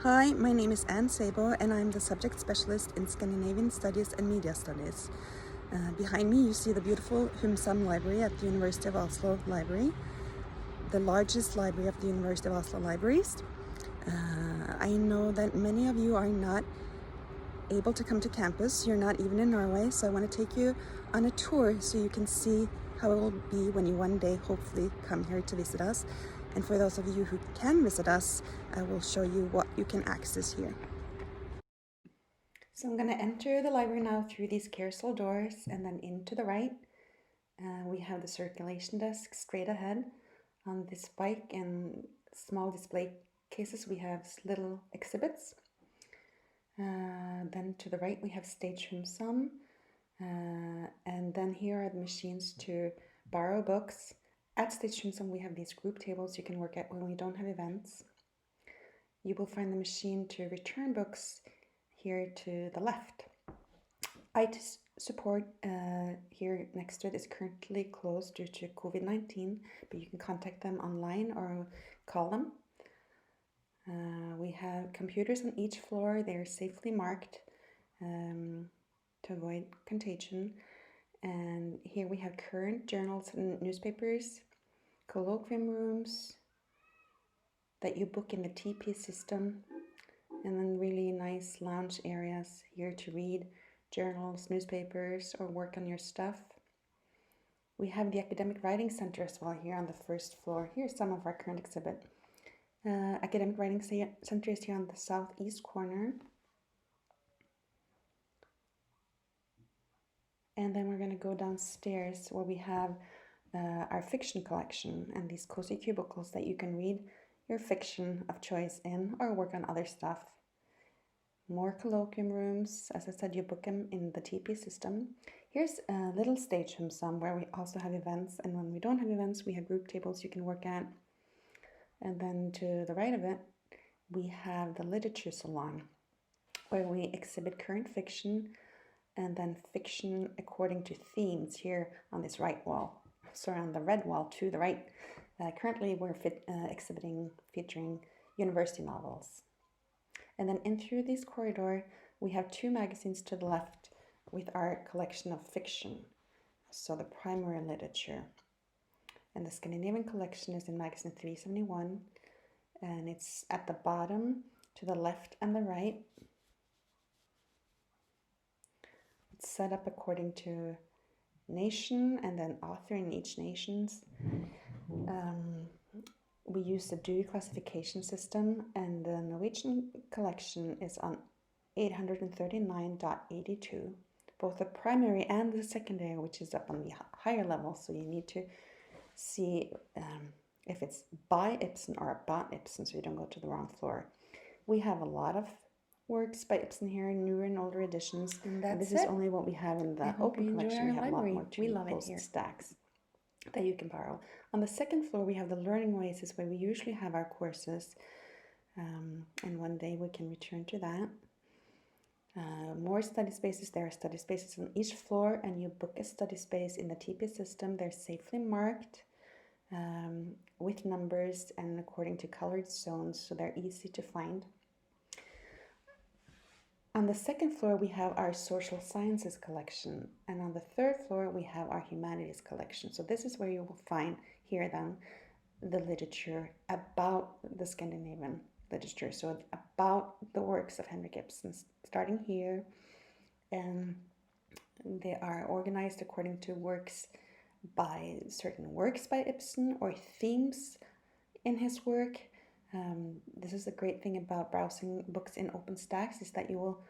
Hi, my name is Anne Sabo and I'm the subject specialist in Scandinavian Studies and Media Studies. Behind me you see the beautiful HumSam-library at the University of Oslo Library, the largest library of the University of Oslo Libraries. I know that many of you are not able to come to campus, you're not even in Norway, so I want to take you on a tour so you can see how it will be when you one day hopefully come here to visit us. And for those of you who can visit us, I will show you what you can access here. So I'm going to enter the library now through these carousel doors and then into the right. We have the circulation desk straight ahead. On this bike and small display cases we have little exhibits. Then to the right we have stage HumSam. And then here are the machines to borrow books. At Stage HumSam we have these group tables you can work at when we don't have events. You will find the machine to return books here to the left. IT support here next to it is currently closed due to COVID-19, but you can contact them online or call them. We have computers on each floor. They are safely marked to avoid contagion. And here we have current journals and newspapers, colloquium rooms that you book in the TP system, and then really nice lounge areas here to read journals, newspapers, or work on your stuff. We have the Academic Writing Center as well here on the first floor. Here's some of our current exhibit. Academic Writing Center is here on the southeast corner. And then we're going to go downstairs where we have our fiction collection and these cozy cubicles that you can read your fiction of choice in or work on other stuff. More colloquium rooms. As I said, you book them in the TP system. Here's a little stage HumSam where we also have events, and when we don't have events we have group tables you can work at. And then to the right of it we have the literature salon where we exhibit current fiction and then fiction according to themes here on this right wall. Sorry, on the red wall to the right. Currently we're featuring university novels. And then in through this corridor we have two magazines to the left with our collection of fiction, so the primary literature. And the Scandinavian Collection is in magazine 371, and it's at the bottom to the left and the right. It's set up according to nation and then author in each nations. We use the Dewey classification system, and the Norwegian Collection is on 839.82, both the primary and the secondary, which is up on the higher level, so you need to see if it's by Ibsen or about Ibsen, so you don't go to the wrong floor. We have a lot of works by Ibsen here, newer and older editions, and this is only what we have in the open collection. We have a lot more to post stacks that you can borrow. On the second floor we have the learning oasis where we usually have our courses, and one day we can return to that. More study spaces. There are study spaces on each floor, and you book a study space in the TP system. They're safely marked with numbers and according to colored zones, so they're easy to find. On the second floor we have our social sciences collection, and on the third floor we have our humanities collection. So this is where you will find here then the literature about the Scandinavian literature, so about the works of Henrik Ibsen, starting here, and they are organized according to certain works by Ibsen or themes in his work. This is a great thing about browsing books in OpenStax, is that you will,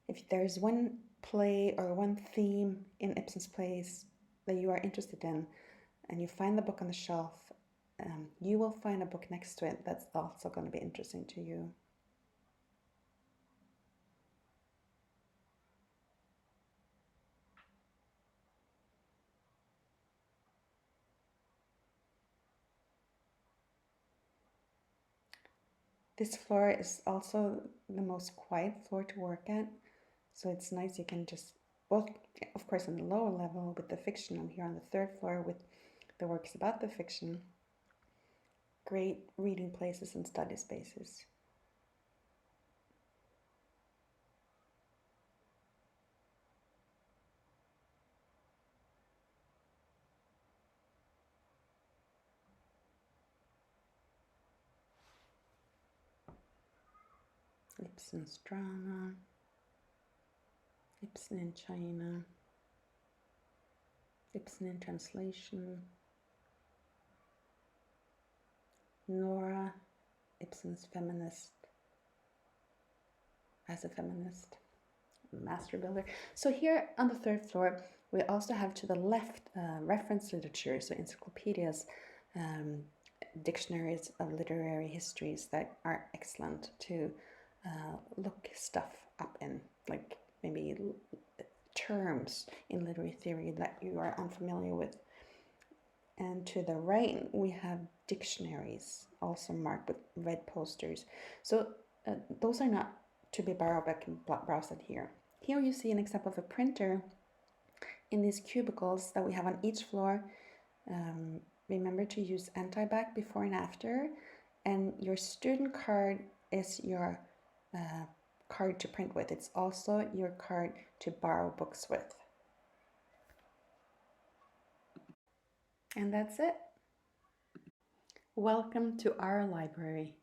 if there's one play or one theme in Ibsen's plays that you are interested in and you find the book on the shelf, you will find a book next to it that's also going to be interesting to you. This floor is also the most quiet floor to work at, so it's nice. You can just, both, of course, on the lower level with the fiction, and here on the third floor with the works about the fiction. Great reading places and study spaces. Ibsen's drama, Ibsen in China, Ibsen in translation, Nora, Ibsen's feminist, as a feminist, master builder. So here on the third floor, we also have to the left reference literature, so encyclopedias, dictionaries of literary histories that are excellent to look stuff up in, like maybe terms in literary theory that you are unfamiliar with. And to the right, we have dictionaries, also marked with red posters. So those are not to be borrowed back and browsed here. Here you see an example of a printer in these cubicles that we have on each floor. Remember to use anti-bac before and after. And your student card is your card to print with. It's also your card to borrow books with. And that's it. Welcome to our library.